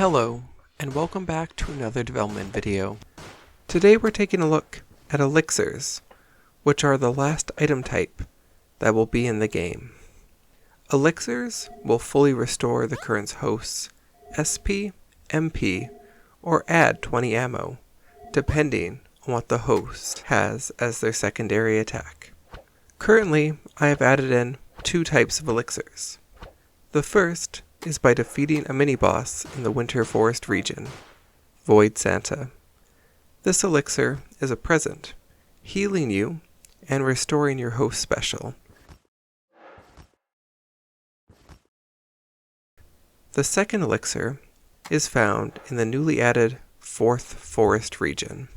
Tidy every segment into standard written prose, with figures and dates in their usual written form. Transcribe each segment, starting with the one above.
Hello, and welcome back to another development video. Today we're taking a look at Elixirs, which are the last item type that will be in the game. Elixirs will fully restore the current host's SP, MP, or add 20 ammo, depending on what the host has as their secondary attack. Currently, I have added in two types of elixirs. The first is by defeating a mini-boss in the Winter Forest region, Void Santa. This elixir is a present, healing you and restoring your host special. The second elixir is found in the newly added Fourth Forest region.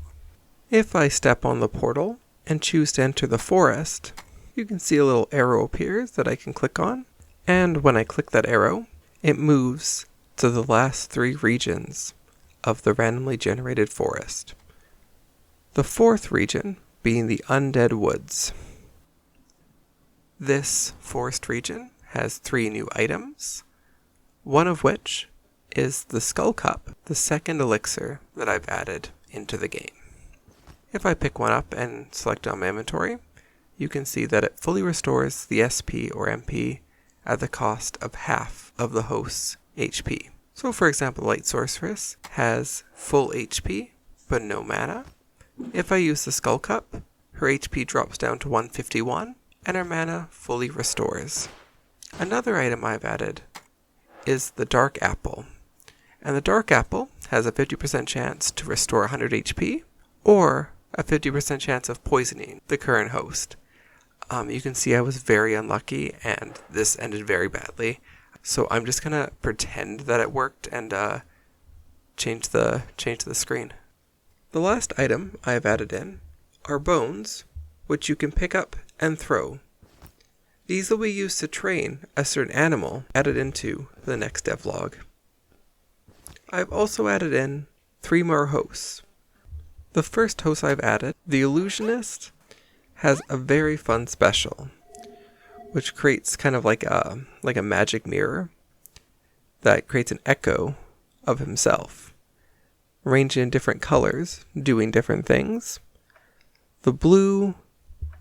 If I step on the portal and choose to enter the forest, you can see a little arrow appears that I can click on, and when I click that arrow, it moves to the last three regions of the randomly generated forest. The fourth region being the Undead Woods. This forest region has three new items, one of which is the Skull Cup, the second elixir that I've added into the game. If I pick one up and select it on my inventory, you can see that it fully restores the SP or MP at the cost of half of the host's HP. So for example, Light Sorceress has full HP, but no mana. If I use the Skull Cup, her HP drops down to 151, and her mana fully restores. Another item I've added is the Dark Apple. And the Dark Apple has a 50% chance to restore 100 HP, or a 50% chance of poisoning the current host. You can see I was very unlucky and this ended very badly. So I'm just gonna pretend that it worked and change the screen. The last item I have added in are bones, which you can pick up and throw. These will be used to train a certain animal added into the next devlog. I've also added in 3 more hosts. The first host I've added, the Illusionist, has a very fun special, which creates kind of like a magic mirror that creates an echo of himself, arranged in different colors, doing different things. The blue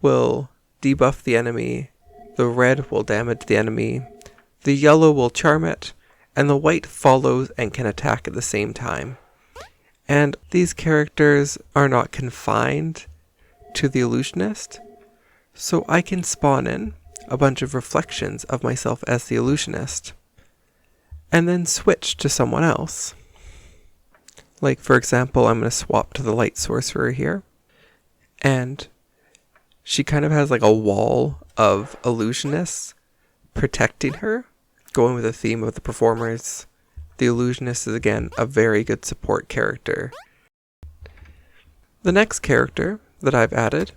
will debuff the enemy, the red will damage the enemy, the yellow will charm it, and the white follows and can attack at the same time. And these characters are not confined to the Illusionist, so I can spawn in a bunch of reflections of myself as the Illusionist, and then switch to someone else. Like for example, I'm going to swap to the Light Sorcerer here, and she kind of has like a wall of Illusionists protecting her, going with the theme of the performers. The Illusionist is again a very good support character. The next character that I've added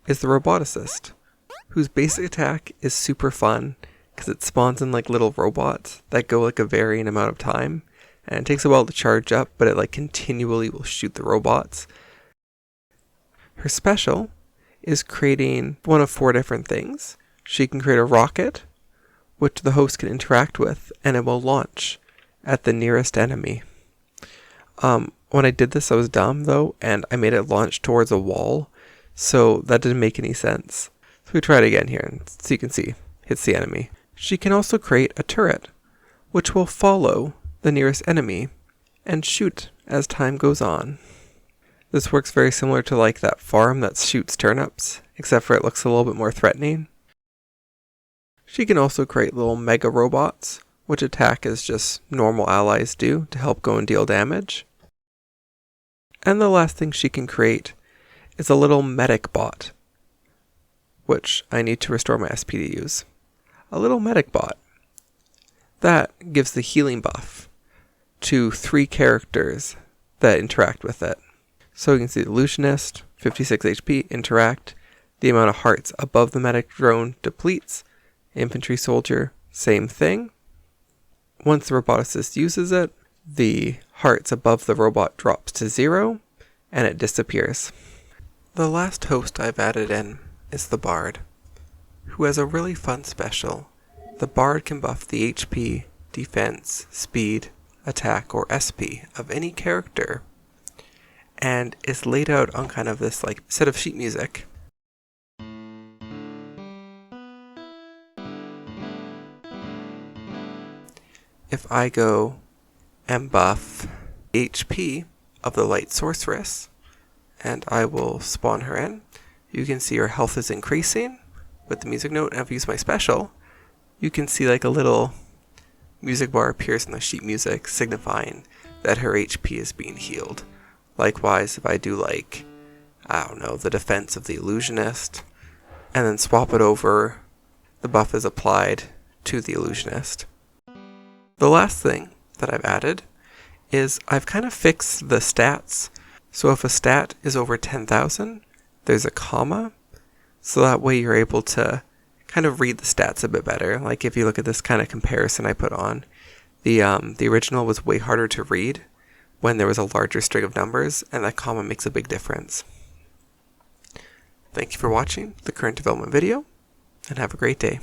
is the Roboticist, whose basic attack is super fun because it spawns in like little robots that go like a varying amount of time, and it takes a while to charge up, but it like continually will shoot the robots. Her special is creating one of 4 different things. She can create a rocket, which the host can interact with, and it will launch at the nearest enemy. When I did this, I was dumb though, and I made it launch towards a wall, so that didn't make any sense. So we try it again here, and so you can see, hits the enemy. She can also create a turret, which will follow the nearest enemy and shoot as time goes on. This works very similar to like that farm that shoots turnips, except for it looks a little bit more threatening. She can also create little mega robots, which attack as just normal allies do to help go and deal damage. And the last thing she can create is a little medic bot, which I need to restore my SP to use. A little medic bot. That gives the healing buff to 3 characters that interact with it. So you can see the Illusionist, 56 HP, interact. The amount of hearts above the medic drone depletes. Infantry soldier, same thing. Once the Roboticist uses it, the hearts above the robot drops to 0, and it disappears. The last host I've added in is the Bard, who has a really fun special. The Bard can buff the HP, defense, speed, attack, or SP of any character, and is laid out on kind of this like set of sheet music. If I go and buff HP of the Light Sorceress, and I will spawn her in, you can see her health is increasing with the music note. And if I use my special, you can see like a little music bar appears in the sheet music signifying that her HP is being healed. Likewise, if I do like, I don't know, the defense of the Illusionist, and then swap it over, the buff is applied to the Illusionist. The last thing that I've added is I've kind of fixed the stats. So if a stat is over 10,000, there's a comma, so that way you're able to kind of read the stats a bit better. Like if you look at this kind of comparison I put on, the original was way harder to read when there was a larger string of numbers, and that comma makes a big difference. Thank you for watching the current development video, and have a great day.